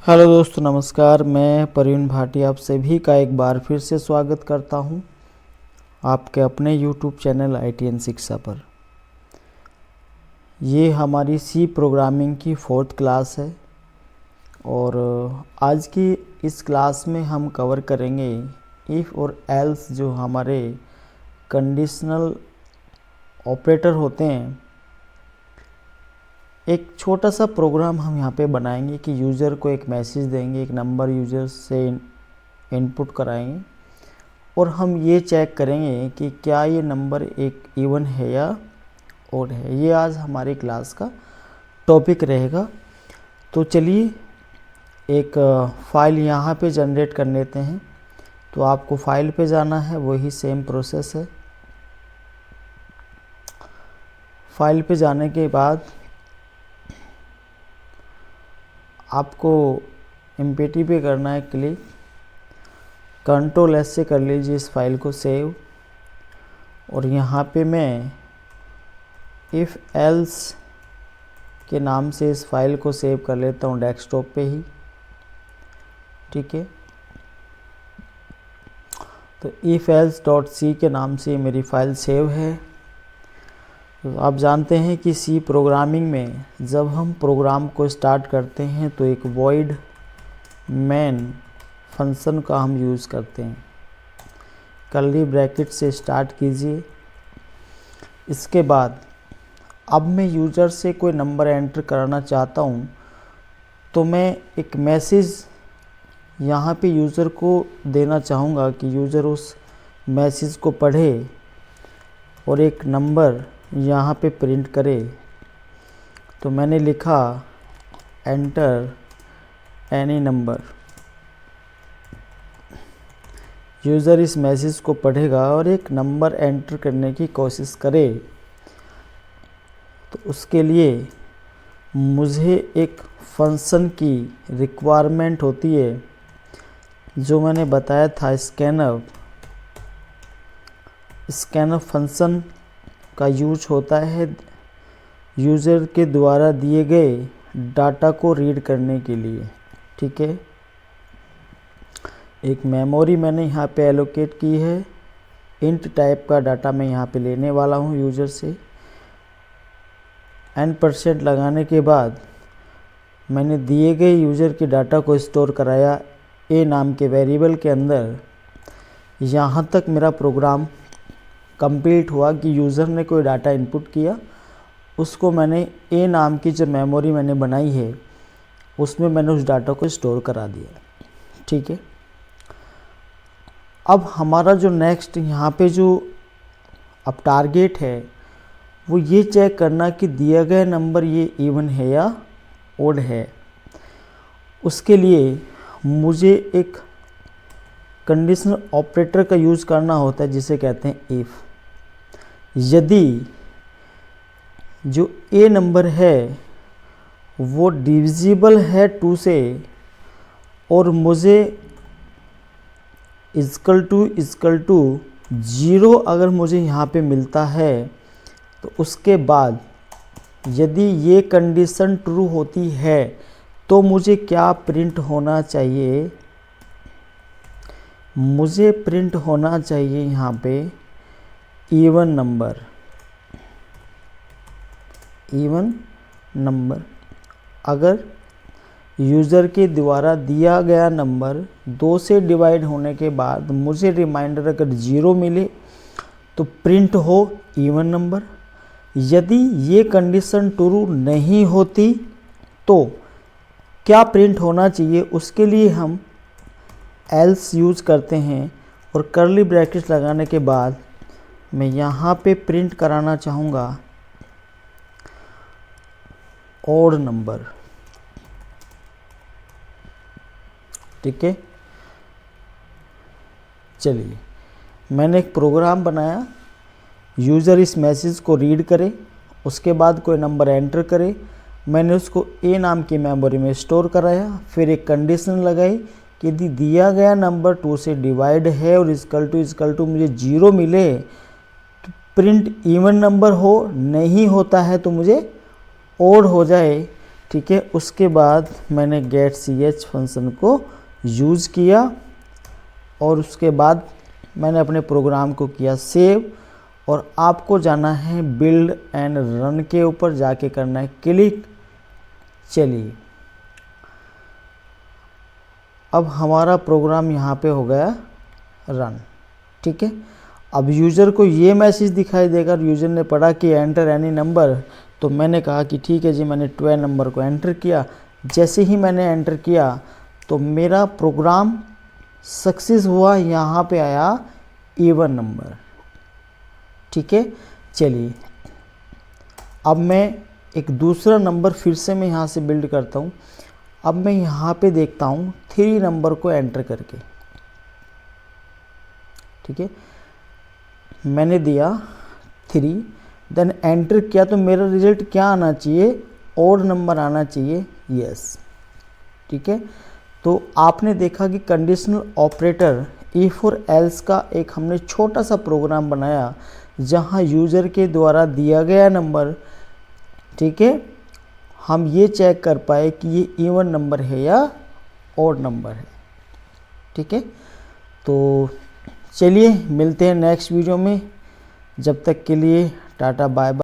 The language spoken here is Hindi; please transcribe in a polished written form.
हेलो दोस्तों, नमस्कार। मैं प्रवीण भाटी आप सभी का एक बार फिर से स्वागत करता हूं आपके अपने यूट्यूब चैनल ITN शिक्षा पर। ये हमारी सी प्रोग्रामिंग की 4th क्लास है और आज की इस क्लास में हम कवर करेंगे इफ़ और एल्स, जो हमारे कंडीशनल ऑपरेटर होते हैं। एक छोटा सा प्रोग्राम हम यहाँ पे बनाएंगे कि यूज़र को एक मैसेज देंगे, एक नंबर यूज़र से इनपुट कराएंगे और हम ये चेक करेंगे कि क्या ये नंबर एक इवन है या ओड है। ये आज हमारी क्लास का टॉपिक रहेगा। तो चलिए एक फ़ाइल यहाँ पे जनरेट कर लेते हैं। तो आपको फ़ाइल पे जाना है, वही सेम प्रोसेस है। फ़ाइल पे जाने के बाद आपको एमपीटी पे करना है क्लिक। Ctrl+S से कर लीजिए इस फाइल को सेव। और यहाँ पे मैं इफ़ एल्स के नाम से इस फाइल को सेव कर लेता हूँ डेस्कटॉप पे ही। ठीक है, तो ifelse.c के नाम से मेरी फ़ाइल सेव है। तो आप जानते हैं कि सी प्रोग्रामिंग में जब हम प्रोग्राम को स्टार्ट करते हैं तो एक वॉइड मेन फंक्शन का हम यूज़ करते हैं। कर्ली ब्रैकेट से स्टार्ट कीजिए। इसके बाद अब मैं यूज़र से कोई नंबर एंटर कराना चाहता हूँ, तो मैं एक मैसेज यहाँ पे यूज़र को देना चाहूँगा कि यूज़र उस मैसेज को पढ़े और एक नंबर यहाँ पे प्रिंट करे। तो मैंने लिखा एंटर एनी नंबर। यूज़र इस मैसेज को पढ़ेगा और एक नंबर एंटर करने की कोशिश करे। तो उसके लिए मुझे एक फंक्शन की रिक्वायरमेंट होती है, जो मैंने बताया था स्कैनफ। स्कैनफ फंक्शन का यूज होता है यूज़र के द्वारा दिए गए डाटा को रीड करने के लिए। ठीक है, एक मेमोरी मैंने यहाँ पे एलोकेट की है। इंट टाइप का डाटा मैं यहाँ पे लेने वाला हूँ यूज़र से। n% लगाने के बाद मैंने दिए गए यूज़र के डाटा को स्टोर कराया ए नाम के वेरिएबल के अंदर। यहाँ तक मेरा प्रोग्राम कंप्लीट हुआ कि यूज़र ने कोई डाटा इनपुट किया, उसको मैंने ए नाम की जो मेमोरी मैंने बनाई है उसमें मैंने उस डाटा को स्टोर करा दिया। ठीक है, अब हमारा जो नेक्स्ट यहाँ पे जो अब टारगेट है वो ये चेक करना कि दिया गया नंबर ये इवन है या ओड है। उसके लिए मुझे एक कंडीशनल ऑपरेटर का यूज़ करना होता है, जिसे कहते हैं इफ़। यदि जो ए नंबर है वो डिविजिबल है 2 से और मुझे इक्वल टू 0 अगर मुझे यहाँ पे मिलता है, तो उसके बाद यदि ये कंडीशन ट्रू होती है तो मुझे क्या प्रिंट होना चाहिए? मुझे प्रिंट होना चाहिए यहाँ पे इवन नंबर। इवन नंबर अगर यूज़र के द्वारा दिया गया नंबर 2 से डिवाइड होने के बाद मुझे रिमाइंडर अगर 0 मिले तो प्रिंट हो इवन नंबर। यदि ये कंडीशन ट्रू नहीं होती तो क्या प्रिंट होना चाहिए? उसके लिए हम एल्स यूज़ करते हैं और कर्ली ब्रैकेट लगाने के बाद मैं यहाँ पे प्रिंट कराना चाहूँगा ओड नंबर। ठीक है, चलिए मैंने एक प्रोग्राम बनाया। यूज़र इस मैसेज को रीड करे, उसके बाद कोई नंबर एंटर करे। मैंने उसको ए नाम की मेमोरी में स्टोर कराया। फिर एक कंडीशन लगाई कि यदि दिया गया नंबर 2 से डिवाइड है और इक्वल टू मुझे 0 मिले तो प्रिंट इवन नंबर हो, नहीं होता है तो मुझे ओड हो जाए ठीक है। उसके बाद मैंने गेट ch फंक्शन को यूज़ किया और उसके बाद मैंने अपने प्रोग्राम को किया सेव, और आपको जाना है बिल्ड एंड रन के ऊपर जाके करना है क्लिक। चलिए अब हमारा प्रोग्राम यहाँ पे हो गया रन, ठीक है। अब यूज़र को ये मैसेज दिखाई देगा, यूज़र ने पढ़ा कि एंटर एनी नंबर, तो मैंने कहा कि ठीक है जी, मैंने 12 नंबर को एंटर किया। जैसे ही मैंने एंटर किया तो मेरा प्रोग्राम सक्सेस हुआ, यहाँ पे आया इवन नंबर, ठीक है। चलिए अब मैं एक दूसरा नंबर फिर से मैं यहाँ से बिल्ड करता हूँ। अब मैं यहाँ पे देखता हूँ 3 नंबर को एंटर करके, ठीक है। मैंने दिया 3, देन एंटर किया, तो मेरा रिजल्ट क्या आना चाहिए, ऑड नंबर आना चाहिए, यस, ठीक है। तो आपने देखा कि कंडीशनल ऑपरेटर इफ और एल्स का एक हमने छोटा सा प्रोग्राम बनाया जहां यूज़र के द्वारा दिया गया नंबर, ठीक है, हम ये चेक कर पाए कि ये इवन नंबर है या ऑड नंबर है, ठीक है। तो चलिए मिलते हैं नेक्स्ट वीडियो में, जब तक के लिए टाटा बाय बाय।